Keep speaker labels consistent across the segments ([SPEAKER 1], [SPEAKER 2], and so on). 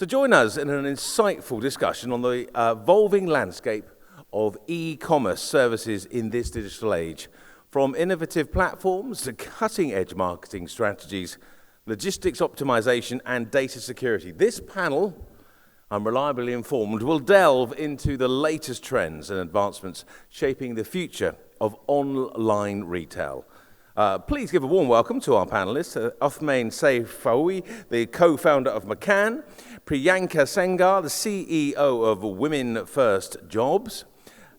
[SPEAKER 1] So join us in an insightful discussion on the evolving landscape of e-commerce services in this digital age, from innovative platforms to cutting-edge marketing strategies, logistics optimization and data security. This panel, I'm reliably informed, will delve into the latest trends and advancements shaping the future of online retail. Please give a warm welcome to our panelists, Uthman Saifawi, the co-founder of McCann, Priyanka Sengar, the CEO of Women First Jobs,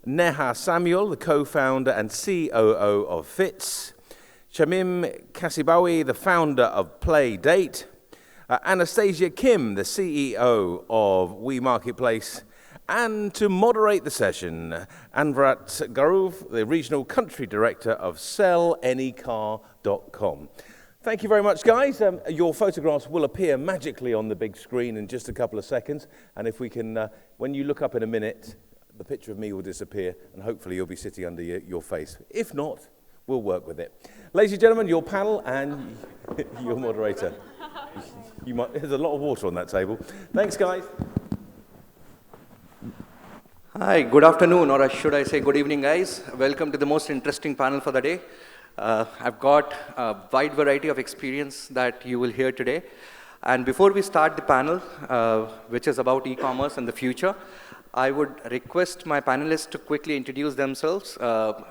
[SPEAKER 1] Neha Samuel, the co-founder and COO of Fits, Shamim Kasibawi, the founder of Playdate, Anastasia Kim, the CEO of We Marketplace, and to moderate the session, Anvrat Garuv, the Regional Country Director of SellAnyCar.com. Thank you very much, guys. Your photographs will appear magically on the big screen in just a couple of seconds, and if we can, when you look up in a minute, the picture of me will disappear, and hopefully you'll be sitting under your face. If not, we'll work with it. Ladies and gentlemen, your panel and your moderator. There's a lot of water on that table. Thanks, guys.
[SPEAKER 2] Hi, good afternoon, or should I say good evening, guys. Welcome to the most interesting panel for the day. I've got a wide variety of experience that you will hear today. And before we start the panel, which is about e-commerce and the future, I would request my panelists to quickly introduce themselves, a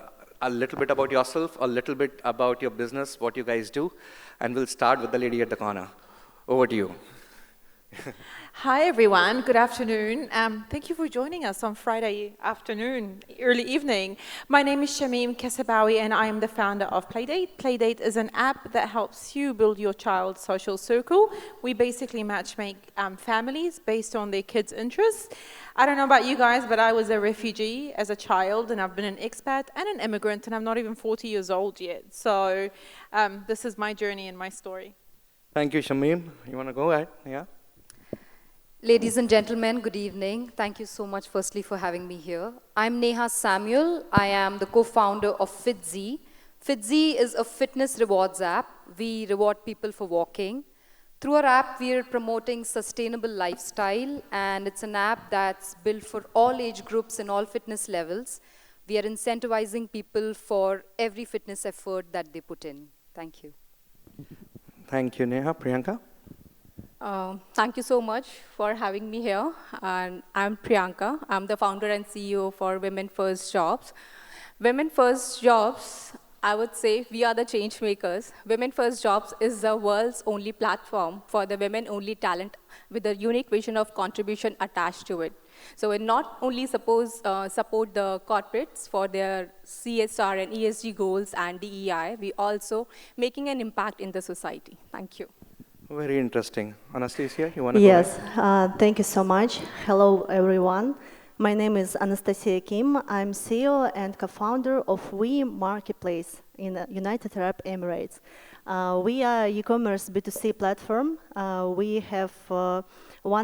[SPEAKER 2] little bit about yourself, a little bit about your business, what you guys do, and we'll start with the lady at the corner. Over to you.
[SPEAKER 3] Hi, everyone. Good afternoon. Thank you for joining us on Friday afternoon, early evening. My name is Shamim Kasabawi, and I am the founder of Playdate. Playdate is an app that helps you build your child's social circle. We basically matchmake families based on their kids' interests. I don't know about you guys, but I was a refugee as a child, and I've been an expat and an immigrant, and I'm not even 40 years old yet. So this is my journey and my story.
[SPEAKER 2] Thank you, Shamim. You want to go ahead? Yeah.
[SPEAKER 4] Ladies and gentlemen, good evening. Thank you so much, firstly, for having me here. I'm Neha Samuel. I am the co-founder of FitZ. FitZ is a fitness rewards app. We reward people for walking. Through our app, we are promoting sustainable lifestyle, and it's an app that's built for all age groups and all fitness levels. We are incentivizing people for every fitness effort that they put in. Thank you.
[SPEAKER 2] Thank you, Neha. Priyanka?
[SPEAKER 5] Thank you so much for having me here. And I'm Priyanka. I'm the founder and CEO for Women First Jobs. Women First Jobs, I would say we are the change makers. Women First Jobs is the world's only platform for the women-only talent with a unique vision of contribution attached to it. So we not only support the corporates for their CSR and ESG goals and DEI, we also making an impact in the society. Thank you.
[SPEAKER 2] Very interesting. Anastasia, you want to
[SPEAKER 6] Yes, thank you so much. Hello, everyone. My name is Anastasia Kim. I'm CEO and co-founder of We Marketplace in the United Arab Emirates. We are e-commerce B2C platform. We have 1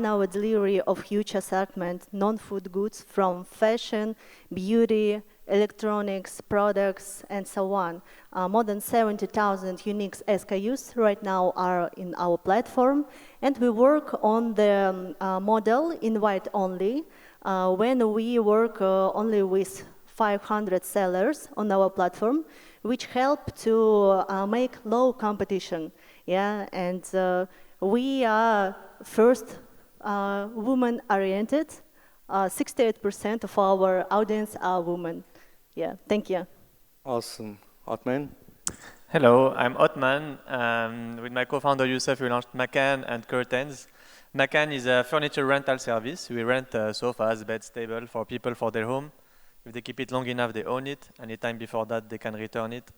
[SPEAKER 6] hour delivery of huge assortment, non-food goods from fashion, beauty, electronics, products, and so on. More than 70,000 unique SKUs right now are in our platform, and we work on the model invite only. When we work only with 500 sellers on our platform, which help to make low competition. Yeah, and we are first woman-oriented. 68% of our audience are women. Yeah, thank you.
[SPEAKER 2] Awesome. Othman?
[SPEAKER 7] Hello, I'm Othman. With my co-founder Youssef, we launched McCann and Curtains. McCann is a furniture rental service. We rent sofas, beds, tables for people for their home. If they keep it long enough, they own it. Anytime before that, they can return it.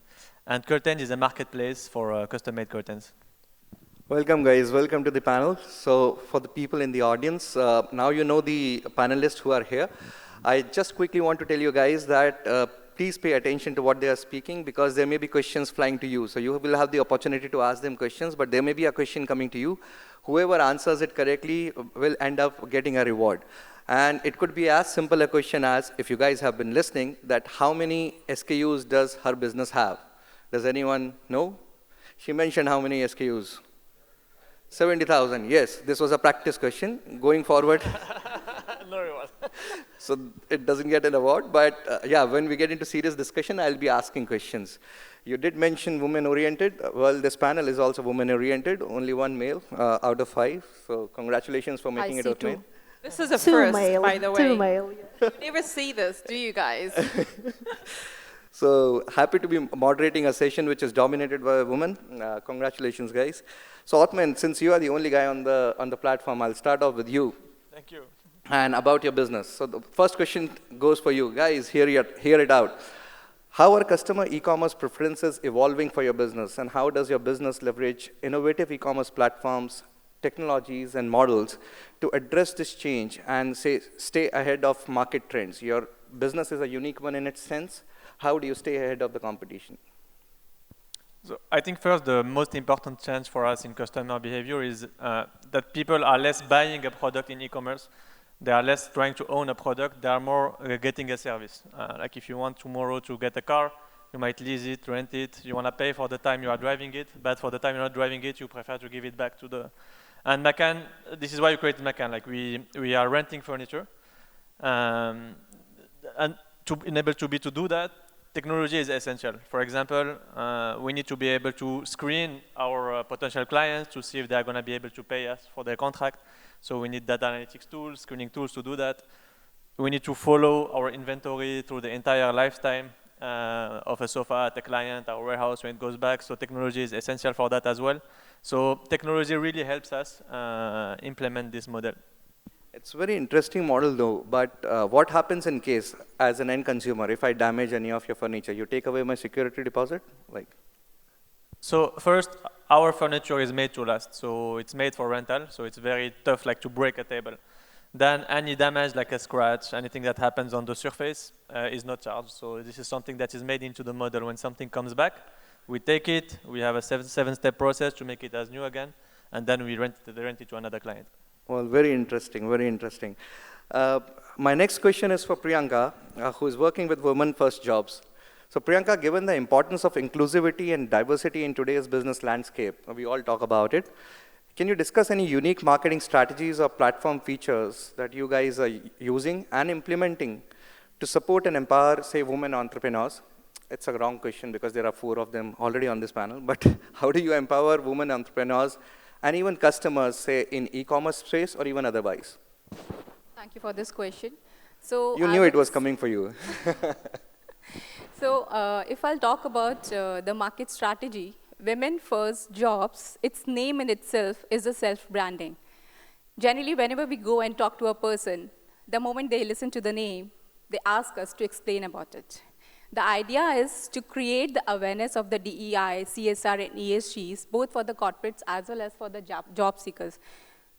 [SPEAKER 7] And Curtains is a marketplace for custom-made curtains.
[SPEAKER 2] Welcome, guys. Welcome to the panel. So for the people in the audience, now you know the panelists who are here. I just quickly want to tell you guys that please pay attention to what they are speaking, because there may be questions flying to you. So you will have the opportunity to ask them questions, but there may be a question coming to you. Whoever answers it correctly will end up getting a reward. And it could be as simple a question as, if you guys have been listening, that how many SKUs does her business have? Does anyone know? She mentioned how many SKUs? 70,000, yes. This was a practice question. Going forward,
[SPEAKER 7] No reward.
[SPEAKER 2] so it doesn't get an award, but yeah, when we get into serious discussion, I'll be asking questions. You did mention women-oriented. Well, this panel is also women-oriented, only one male out of 5. So congratulations for making it
[SPEAKER 4] see
[SPEAKER 2] out
[SPEAKER 4] two.
[SPEAKER 2] male.
[SPEAKER 3] This is a
[SPEAKER 6] Two
[SPEAKER 3] first,
[SPEAKER 6] male,
[SPEAKER 3] by the way.
[SPEAKER 6] two male.
[SPEAKER 3] You never see this, do you guys?
[SPEAKER 2] So happy to be moderating a session which is dominated by a woman. Congratulations, guys. So Othman, since you are the only guy on the platform, I'll start off with you.
[SPEAKER 7] Thank you.
[SPEAKER 2] And about your business. So the first question goes for you. Guys, hear it out. How are customer e-commerce preferences evolving for your business? And how does your business leverage innovative e-commerce platforms, technologies, and models to address this change and stay ahead of market trends? Your business is a unique one in its sense. How do you stay ahead of the competition?
[SPEAKER 7] So I think first the most important change for us in customer behavior is that people are less buying a product in e-commerce. They are less trying to own a product. They are more getting a service. Like if you want tomorrow to get a car, you might lease it, rent it. You want to pay for the time you are driving it, but for the time you're not driving it, you prefer to give it back to the. And Macan, this is why we created Macan. Like we are renting furniture, and to enable to do that, technology is essential. For example, we need to be able to screen our potential clients to see if they are going to be able to pay us for their contract. So we need data analytics tools, screening tools to do that. We need to follow our inventory through the entire lifetime of a sofa at a client, our warehouse when it goes back. So technology is essential for that as well. So technology really helps us implement this model.
[SPEAKER 2] It's a very interesting model though, but what happens in case, as an end consumer, if I damage any of your furniture, you take away my security deposit?
[SPEAKER 7] So first, our furniture is made to last. So it's made for rental, so it's very tough like to break a table. Then any damage like a scratch, anything that happens on the surface is not charged. So this is something that is made into the model. When something comes back, we take it, we have a seven-step process to make it as new again, and then we rent it to another client.
[SPEAKER 2] Well, very interesting, very interesting. My next question is for Priyanka, who is working with Women First Jobs. So Priyanka, given the importance of inclusivity and diversity in today's business landscape, we all talk about it, can you discuss any unique marketing strategies or platform features that you guys are using and implementing to support and empower, say, women entrepreneurs? It's a wrong question because there are 4 of them already on this panel, but how do you empower women entrepreneurs and even customers, say, in e-commerce space or even otherwise?
[SPEAKER 5] Thank you for this question. So
[SPEAKER 2] you knew it was coming for you.
[SPEAKER 5] So if I'll talk about the market strategy, Women First Jobs, its name in itself is a self-branding. Generally, whenever we go and talk to a person, the moment they listen to the name, they ask us to explain about it. The idea is to create the awareness of the DEI, CSR, and ESGs, both for the corporates as well as for the job seekers.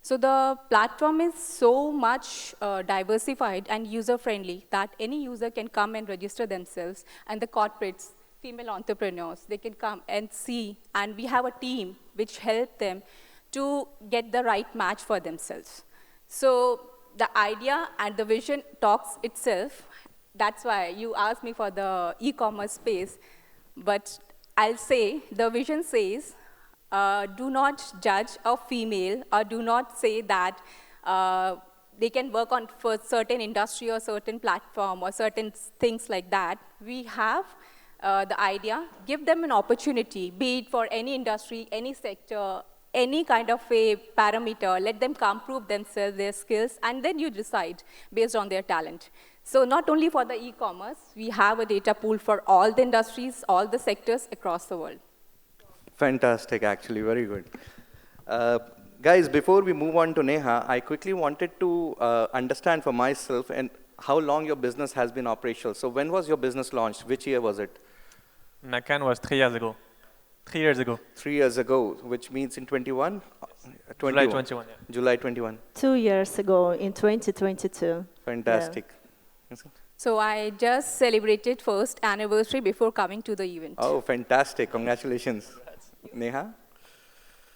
[SPEAKER 5] So the platform is so much diversified and user-friendly that any user can come and register themselves, and the corporates, female entrepreneurs, they can come and see, and we have a team which help them to get the right match for themselves. So the idea and the vision talks itself. That's why you asked me for the e-commerce space, but I'll say the vision says, do not judge a female, or do not say that they can work on for certain industry or certain platform or certain things like that. We have the idea, give them an opportunity, be it for any industry, any sector, any kind of a parameter, let them come prove themselves, their skills, and then you decide based on their talent. So not only for the e-commerce, we have a data pool for all the industries, all the sectors across the world.
[SPEAKER 2] Fantastic, actually, very good. Guys, before we move on to Neha, I quickly wanted to understand for myself and how long your business has been operational. So when was your business launched? Which year was it?
[SPEAKER 7] Macan was 3 years ago. 3 years ago.
[SPEAKER 2] 3 years ago, which means in 21?
[SPEAKER 7] July 21, yeah.
[SPEAKER 2] July 21.
[SPEAKER 6] 2 years ago in 2022.
[SPEAKER 2] Fantastic.
[SPEAKER 6] Yeah.
[SPEAKER 5] So I just celebrated first anniversary before coming to the event.
[SPEAKER 2] Oh, fantastic. Congratulations. Neha?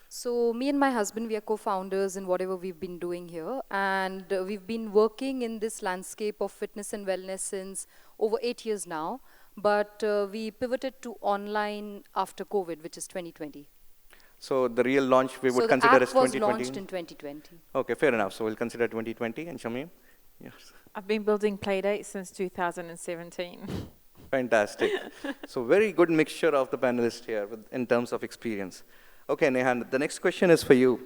[SPEAKER 4] So me and my husband, we are co-founders in whatever we've been doing here. And we've been working in this landscape of fitness and wellness since over 8 years now. But we pivoted to online after COVID, which is 2020.
[SPEAKER 2] So the real launch we would
[SPEAKER 4] So the
[SPEAKER 2] consider as
[SPEAKER 4] app was
[SPEAKER 2] 2020?
[SPEAKER 4] launched in 2020.
[SPEAKER 2] Okay, fair enough. So we'll consider 2020. And Shamim? Yes.
[SPEAKER 3] I've been building Playdate since 2017.
[SPEAKER 2] Fantastic. So very good mixture of the panelists here in terms of experience. Okay, Nehan, the next question is for you.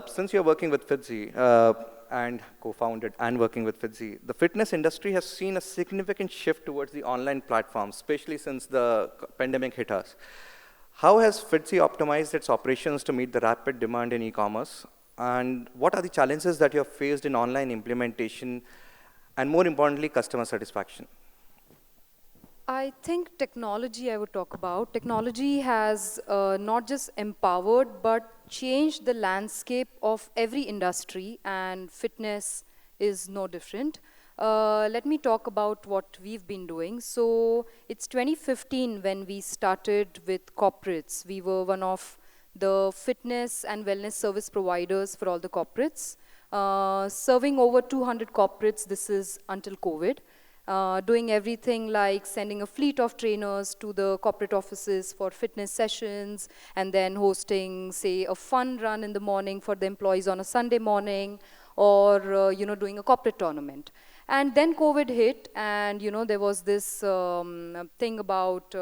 [SPEAKER 2] Since you're working with Fitzy and co-founded and working with Fitzy, the fitness industry has seen a significant shift towards the online platforms, especially since the pandemic hit us. How has Fitzy optimized its operations to meet the rapid demand in e-commerce? And what are the challenges that you have faced in online implementation and more importantly, customer satisfaction?
[SPEAKER 4] I think technology I would talk about. Technology has not just empowered but changed the landscape of every industry, and fitness is no different. Let me talk about what we've been doing. So it's 2015 when we started with corporates. We were one of the fitness and wellness service providers for all the corporates, serving over 200 corporates. This is until COVID. Doing everything like sending a fleet of trainers to the corporate offices for fitness sessions, and then hosting, say, a fun run in the morning for the employees on a Sunday morning, or doing a corporate tournament. And then COVID hit, and there was this thing about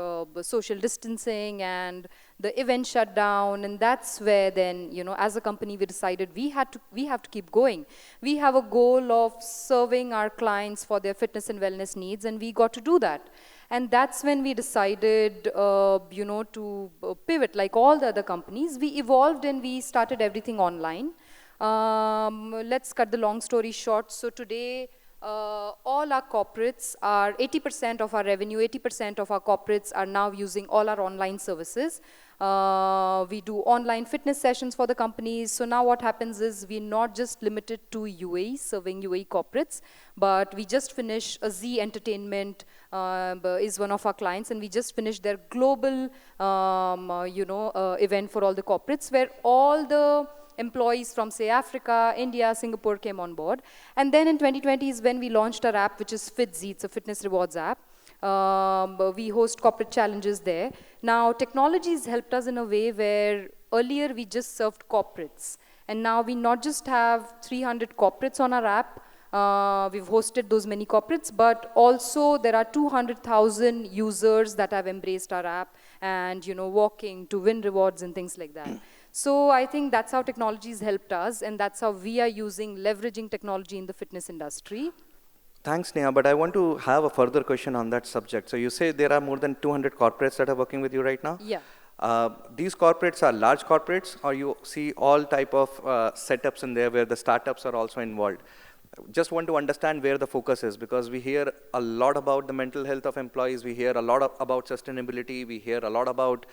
[SPEAKER 4] social distancing, and the event shut down, and that's where then, as a company, we decided we have to keep going. We have a goal of serving our clients for their fitness and wellness needs, and we got to do that. And that's when we decided, to pivot. Like all the other companies, we evolved and we started everything online. Let's cut the long story short. So today, all our corporates are 80% of our revenue, 80% of our corporates are now using all our online services. We do online fitness sessions for the companies. So now what happens is we're not just limited to UAE, serving UAE corporates, but we just finished a Z Entertainment is one of our clients, and we just finished their global, event for all the corporates where all the employees from, say, Africa, India, Singapore came on board. And then in 2020 is when we launched our app, which is FitZ. It's a fitness rewards app. We host corporate challenges there. Now, technology has helped us in a way where earlier we just served corporates. And now we not just have 300 corporates on our app, we've hosted those many corporates, but also there are 200,000 users that have embraced our app and, walking to win rewards and things like that. So I think that's how technology has helped us, and that's how we are leveraging technology in the fitness industry.
[SPEAKER 2] Thanks, Neha, but I want to have a further question on that subject. So you say there are more than 200 corporates that are working with you right now?
[SPEAKER 4] Yeah.
[SPEAKER 2] These corporates are large corporates, or you see all type of setups in there where the startups are also involved? Just want to understand where the focus is, because we hear a lot about the mental health of employees, we hear a lot about sustainability, we hear a lot about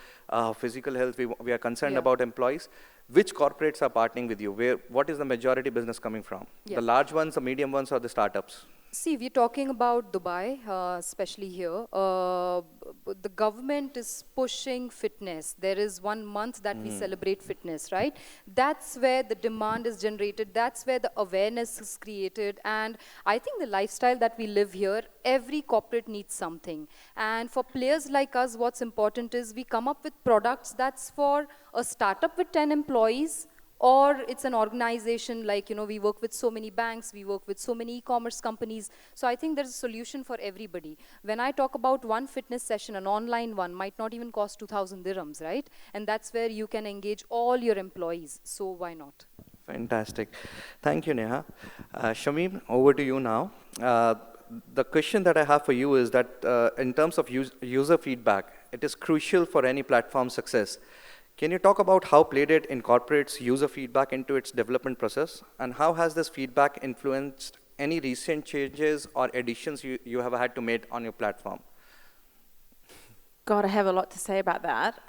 [SPEAKER 2] physical health, we are concerned about employees. Which corporates are partnering with you? What is the majority business coming from?
[SPEAKER 4] Yeah.
[SPEAKER 2] The large ones, the medium ones, or the startups?
[SPEAKER 4] See, we're talking about Dubai, especially here. The government is pushing fitness. There is 1 month that we celebrate fitness, right? That's where the demand is generated. That's where the awareness is created. And I think the lifestyle that we live here, every corporate needs something. And for players like us, what's important is we come up with products that's for a startup with 10 employees, or it's an organization like, we work with so many banks, we work with so many e-commerce companies. So I think there's a solution for everybody. When I talk about one fitness session, an online one might not even cost 2,000 dirhams, right? And that's where you can engage all your employees. So why not?
[SPEAKER 2] Fantastic. Thank you, Neha. Shamim, over to you now. The question that I have for you is that in terms of user feedback, it is crucial for any platform success. Can you talk about how Playdate incorporates user feedback into its development process, and how has this feedback influenced any recent changes or additions you have had to make on your platform?
[SPEAKER 3] God, I have a lot to say about that.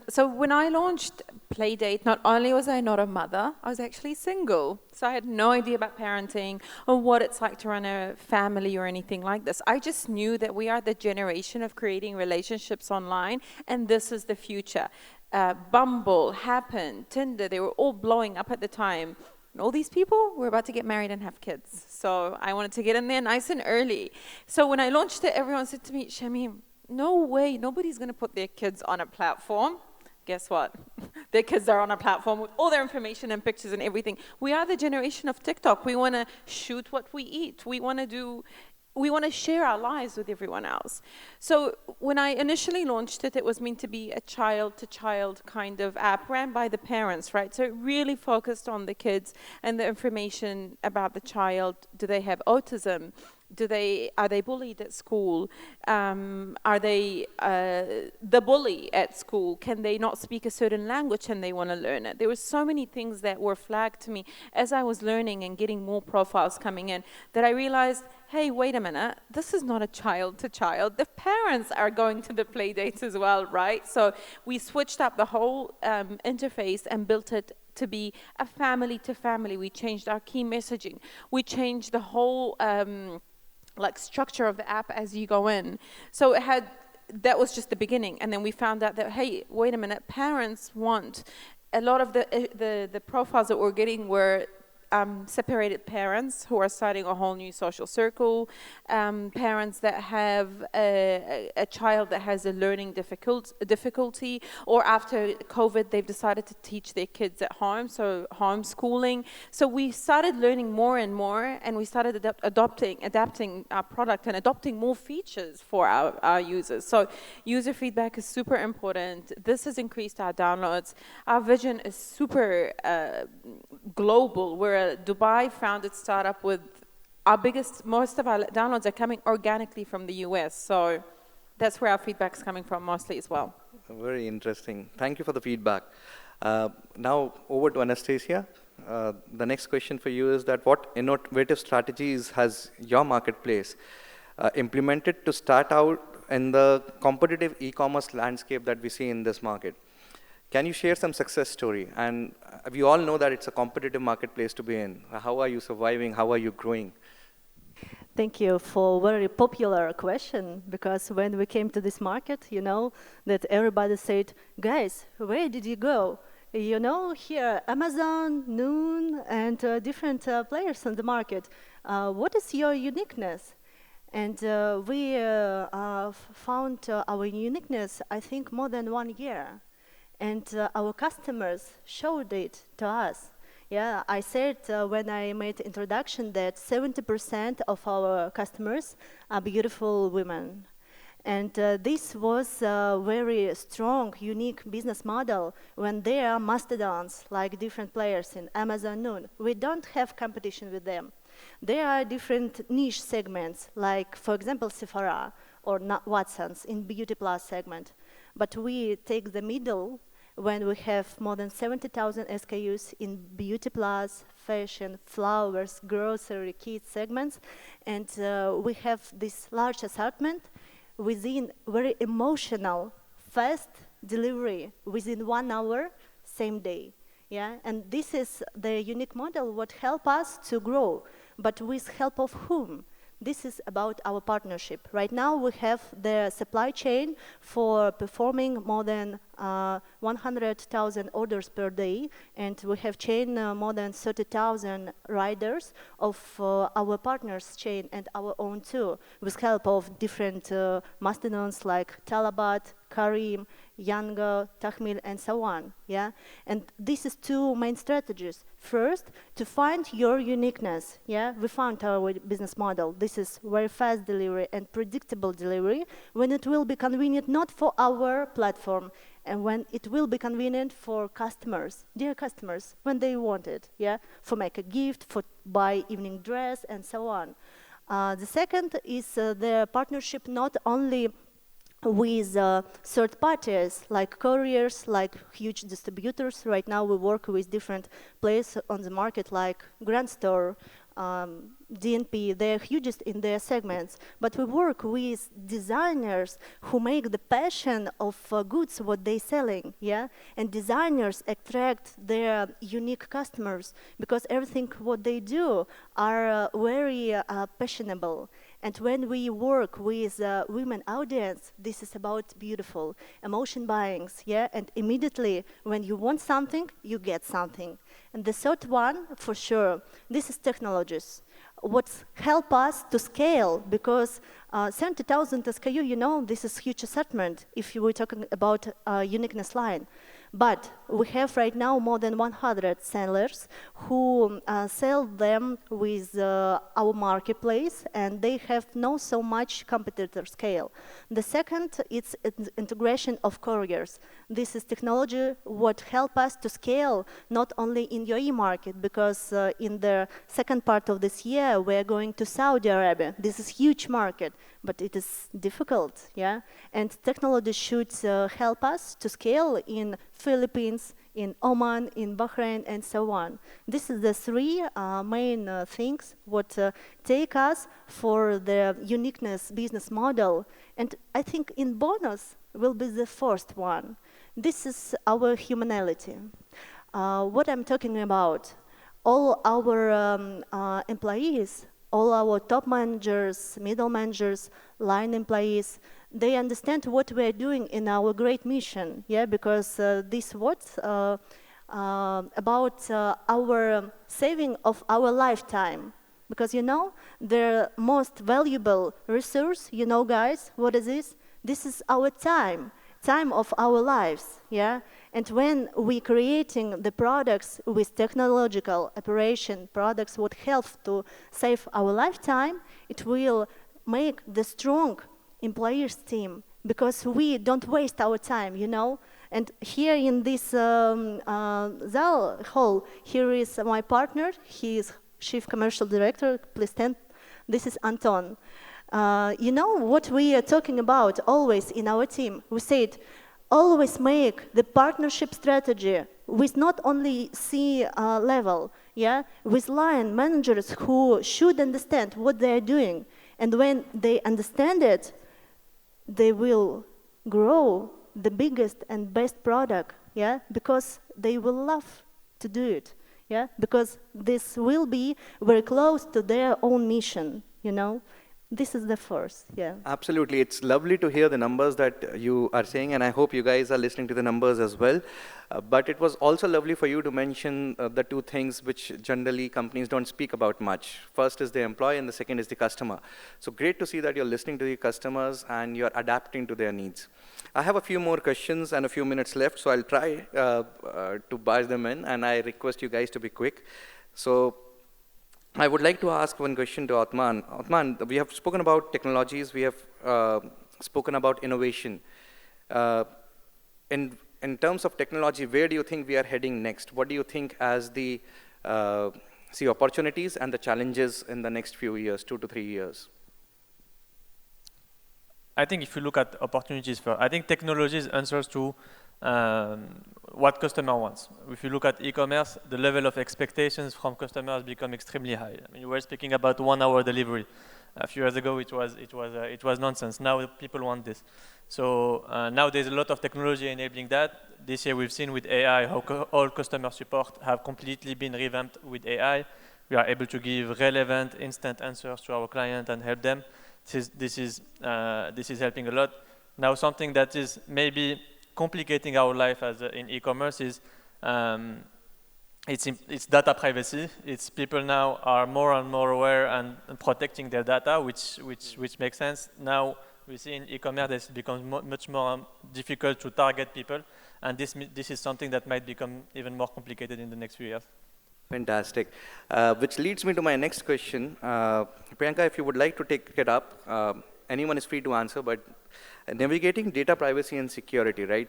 [SPEAKER 3] So when I launched Playdate, not only was I not a mother, I was actually single. So I had no idea about parenting or what it's like to run a family or anything like this. I just knew that we are the generation of creating relationships online, and this is the future. Bumble, Happen, Tinder, they were all blowing up at the time. And all these people were about to get married and have kids. So I wanted to get in there nice and early. So when I launched it, everyone said to me, Shamim, no way, nobody's going to put their kids on a platform. guess what? Their kids are on a platform with all their information and pictures and everything. We are the generation of TikTok. We want to shoot what we eat. We want to share our lives with everyone else. So when I initially launched it, it was meant to be a child-to-child kind of app ran by the parents, right? So it really focused on the kids and the information about the child. Do they have autism? Are they bullied at school? Are they the bully at school? Can they not speak a certain language and they want to learn it? There were so many things that were flagged to me as I was learning and getting more profiles coming in that I realized, hey, wait a minute, this is not a child to child. The parents are going to the play dates as well, right? So we switched up the whole interface and built it to be a family to family. We changed our key messaging. We changed the whole structure of the app as you go in. So that was just the beginning. And then we found out that, hey, wait a minute, parents want, a lot of the profiles that we're getting were separated parents who are starting a whole new social circle, parents that have a child that has a learning difficulty, or after COVID, they've decided to teach their kids at home, so homeschooling. So we started learning more and more, and we started adapting our product and adopting more features for our users. So user feedback is super important. This has increased our downloads. Our vision is super global. We're a Dubai-founded startup with most of our downloads are coming organically from the US. So that's where our feedback is coming from mostly as well.
[SPEAKER 2] Very interesting. Thank you for the feedback. Now over to Anastasia. The next question for you is that what innovative strategies has your marketplace implemented to start out in the competitive e-commerce landscape that we see in this market? Can you share some success story? And we all know that it's a competitive marketplace to be in. How are you surviving? How are you growing?
[SPEAKER 6] Thank you for a very popular question, because when we came to this market, you know, that everybody said, guys, where did you go? You know, here, Amazon, Noon, and different players on the market. What is your uniqueness? And we found our uniqueness, I think, more than 1 year. And our customers showed it to us. Yeah, I said when I made introduction that 70% of our customers are beautiful women. And this was a very strong, unique business model when they are mastodons, like different players in Amazon, Noon. We don't have competition with them. There are different niche segments, like, for example, Sephora or Watsons in Beauty Plus segment. But we take the middle when we have more than 70,000 SKUs in Beauty Plus, fashion, flowers, grocery, kids segments, and we have this large assortment within very emotional, fast delivery within 1 hour, same day. Yeah, and this is the unique model what help us to grow, but with help of whom? This is about our partnership. Right now, we have the supply chain for performing more than 100,000 orders per day, and we have chain more than 30,000 riders of our partners' chain and our own too, with help of different mastodons like Talabat, Karim, Yango, Tahmil, and so on. Yeah, and this is two main strategies. First, to find your uniqueness. Yeah, we found our business model. This is very fast delivery and predictable delivery when it will be convenient not for our platform and when it will be convenient for customers, dear customers, when they want it. Yeah, for make a gift, for buy evening dress, and so on. The second is the partnership not only with third parties like couriers, like huge distributors. Right now we work with different players on the market like Grand Store, DNP, they're hugest in their segments. But we work with designers who make the passion of goods what they're selling, yeah? And designers attract their unique customers because everything what they do are very passionable. And when we work with women audience, this is about beautiful emotion buyings, yeah? And immediately when you want something, you get something. And the third one, for sure, this is technologies. what help us to scale, because 70,000 SKU, you know, this is huge assortment if you were talking about uniqueness line. But we have right now more than 100 sellers who sell them with our marketplace, and they have no so much competitor scale. The second, it's integration of couriers. This is technology what help us to scale not only in UAE market, because in the second part of this year we're going to Saudi Arabia. This is huge market, but it is difficult, yeah. And technology should help us to scale in Philippines, in Oman, in Bahrain, and so on. This is the three main things what take us for the uniqueness business model. And I think in bonus will be the first one. This is our humanity. What I'm talking about, all our employees, all our top managers, middle managers, line employees, they understand what we're doing in our great mission, yeah, because this what about our saving of our lifetime. Because, you know, the most valuable resource, you know, guys, what is this? This is our time of our lives, yeah? And when we creating the products with technological operation, products what help to save our lifetime, it will make the strong employers team, because we don't waste our time, you know. And here in this hall, here is my partner. He is Chief Commercial Director. Please stand. This is Anton. You know what we are talking about always in our team? We said, always make the partnership strategy with not only C level, yeah, with line managers who should understand what they are doing. And when they understand it, they will grow the biggest and best product, yeah, because they will love to do it, yeah, because this will be very close to their own mission, you know. This is the first, yeah.
[SPEAKER 2] Absolutely. It's lovely to hear the numbers that you are saying, and I hope you guys are listening to the numbers as well. But it was also lovely for you to mention the two things which generally companies don't speak about much. First is the employee, and the second is the customer. So great to see that you're listening to the customers and you're adapting to their needs. I have a few more questions and a few minutes left, so I'll try to barge them in, and I request you guys to be quick. So I would like to ask one question to Othman. Othman, we have spoken about technologies, we have spoken about innovation. In terms of technology, where do you think we are heading next? What do you think as the opportunities and the challenges in the next few years, 2 to 3 years?
[SPEAKER 7] I think if you look at opportunities first, I think technology answers to what customer wants. If you look at e-commerce, the level of expectations from customers become extremely high. I mean, you were speaking about 1 hour delivery. A few years ago, it was nonsense. Now people want this. So now there's a lot of technology enabling that. This year we've seen with AI how all customer support have completely been revamped with AI. We are able to give relevant, instant answers to our client and help them. This is helping a lot. Now something that is maybe complicating our life as in e-commerce is it's data privacy. It's people now are more and more aware and protecting their data, which makes sense. Now we see in e-commerce that it becomes much more difficult to target people, and this is something that might become even more complicated in the next few years.
[SPEAKER 2] Fantastic. Which leads me to my next question. Priyanka, if you would like to take it up, anyone is free to answer, but navigating data privacy and security, right?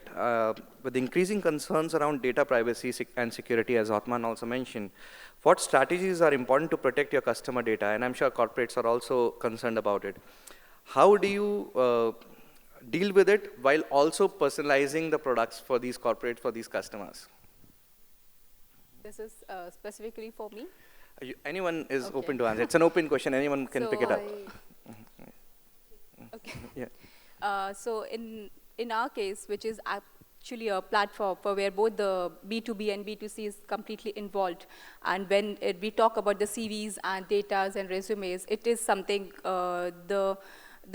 [SPEAKER 2] With increasing concerns around data privacy and security, as Othman also mentioned, what strategies are important to protect your customer data? And I'm sure corporates are also concerned about it. How do you deal with it while also personalizing the products for these corporates, for these customers?
[SPEAKER 5] This is specifically for me?
[SPEAKER 2] Anyone is open to answer. It's an open question. Anyone can pick it up.
[SPEAKER 5] Okay.
[SPEAKER 2] Yeah.
[SPEAKER 5] So in our case, which is actually a platform for where both the B2B and B2C is completely involved, and when we talk about the CVs and datas and resumes, it is something the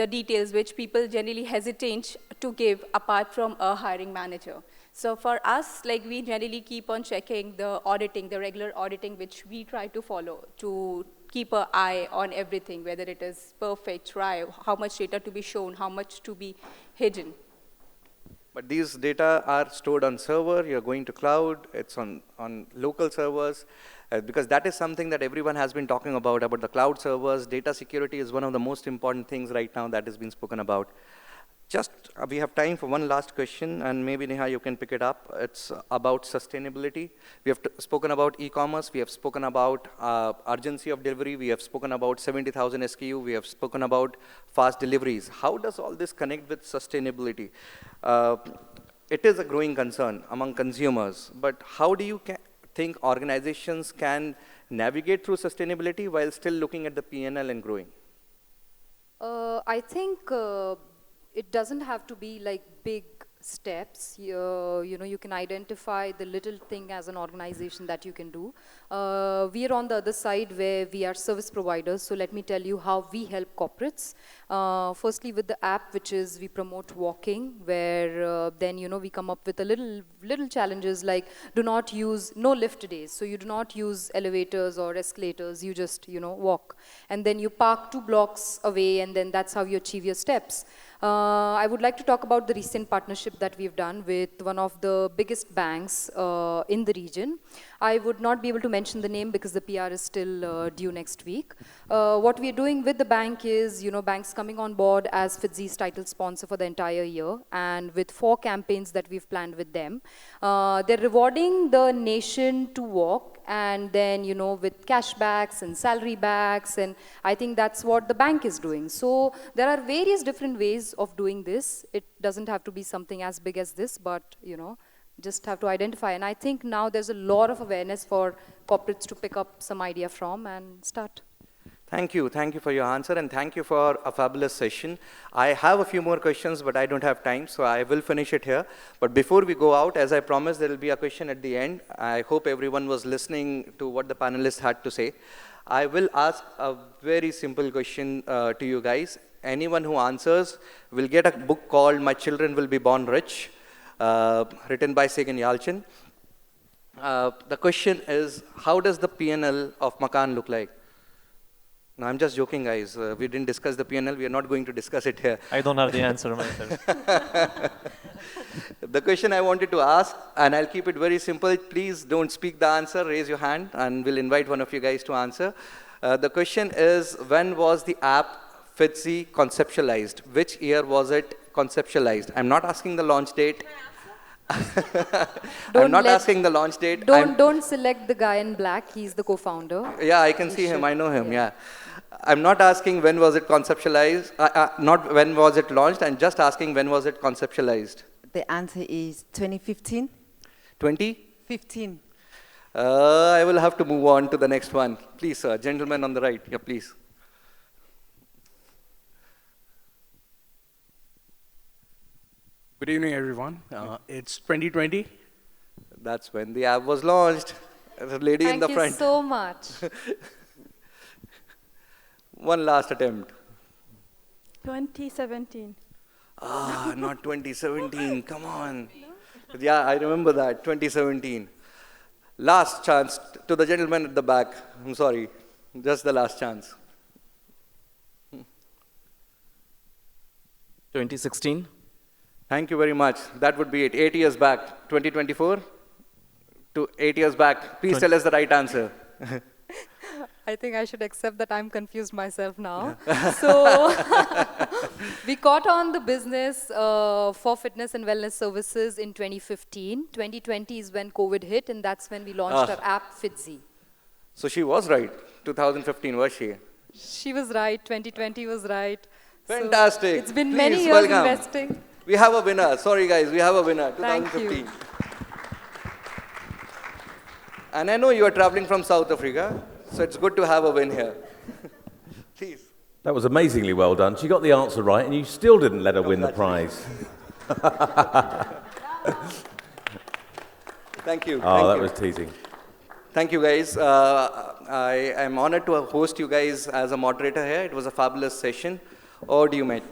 [SPEAKER 5] details which people generally hesitate to give apart from a hiring manager. So for us, like, we generally keep on checking the auditing, the regular auditing which we try to follow to keep an eye on everything, whether it is perfect, right, how much data to be shown, how much to be hidden.
[SPEAKER 2] But these data are stored on server, you're going to cloud, it's on local servers, because that is something that everyone has been talking about the cloud servers. Data security is one of the most important things right now that has been spoken about. Just, we have time for one last question, and maybe Neha, you can pick it up. It's about sustainability. We have spoken about e-commerce, we have spoken about urgency of delivery, we have spoken about 70,000 SKU, we have spoken about fast deliveries. How does all this connect with sustainability? It is a growing concern among consumers, but how do you think organizations can navigate through sustainability while still looking at the P&L and growing?
[SPEAKER 4] I think it doesn't have to be like big steps. You know, you can identify the little thing as an organization that you can do. We are on the other side where we are service providers. So let me tell you how we help corporates. Firstly, with the app, which is we promote walking, where then, you know, we come up with a little challenges like do not use no lift days. So you do not use elevators or escalators. You just, you know, walk. And then you park 2 blocks away, and then that's how you achieve your steps. I would like to talk about the recent partnership that we've done with one of the biggest banks in the region. I would not be able to mention the name because the PR is still due next week. What we are doing with the bank is, you know, banks coming on board as FITZI's title sponsor for the entire year, and with 4 campaigns that we've planned with them. They're rewarding the nation to walk, and then, you know, with cashbacks and salary backs, and I think that's what the bank is doing. So there are various different ways of doing this. It doesn't have to be something as big as this, but, you know, just have to identify. And I think now there's a lot of awareness for corporates to pick up some idea from and start.
[SPEAKER 2] Thank you for your answer, and thank you for a fabulous session. I have a few more questions, but I don't have time, so I will finish it here. But before we go out, as I promised, there will be a question at the end. I hope everyone was listening to what the panelists had to say. I will ask a very simple question to you guys. Anyone who answers will get a book called My Children Will Be Born Rich, written by Sagan Yalchin. The question is, how does the P&L of Makaan look like? No, I'm just joking, guys. We didn't discuss the P&L. We are not going to discuss it here.
[SPEAKER 7] I don't have the answer myself.
[SPEAKER 2] The question I wanted to ask, and I'll keep it very simple. Please don't speak the answer. Raise your hand, and we'll invite one of you guys to answer. The question is, when was the app FITZI conceptualized? Which year was it conceptualized? I'm not asking the launch date. I'm not asking the launch date.
[SPEAKER 4] Don't select the guy in black. He's the co-founder.
[SPEAKER 2] Yeah, I can see him. I know him. Yeah. I'm not asking when was it conceptualized, not when was it launched. I'm just asking when was it conceptualized.
[SPEAKER 8] The answer is 2015.
[SPEAKER 2] 2015. I will have to move on to the next one. Please, sir. Gentleman on the right. Yeah, please.
[SPEAKER 9] Good evening, everyone. It's 2020.
[SPEAKER 2] That's when the app was launched. The lady in the front.
[SPEAKER 4] Thank you so much.
[SPEAKER 2] One last attempt.
[SPEAKER 10] 2017.
[SPEAKER 2] Not 2017. Come on. Yeah, I remember that. 2017. Last chance to the gentleman at the back. I'm sorry. Just the last chance.
[SPEAKER 11] 2016.
[SPEAKER 2] Thank you very much. That would be it. 8 years back. 2024 to 8 years back. Please tell us the right answer.
[SPEAKER 4] I think I should accept that I'm confused myself now. So we caught on the business for fitness and wellness services in 2015. 2020 is when COVID hit, and that's when we launched our app, FITZI.
[SPEAKER 2] So she was right. 2015, was she?
[SPEAKER 4] She was right. 2020 was right.
[SPEAKER 2] Fantastic.
[SPEAKER 4] So it's been
[SPEAKER 2] Please
[SPEAKER 4] many years
[SPEAKER 2] welcome.
[SPEAKER 4] investing.
[SPEAKER 2] We have a winner. Sorry, guys. We have a winner. 2015.
[SPEAKER 4] Thank you.
[SPEAKER 2] And I know you are traveling from South Africa, so it's good to have a win here. Please.
[SPEAKER 1] That was amazingly well done. She got the answer right, and you still didn't let her win the prize.
[SPEAKER 2] Thank you.
[SPEAKER 1] Oh, that was teasing.
[SPEAKER 2] Thank you, guys. I am honored to host you guys as a moderator here. It was a fabulous session. Over to you, mate.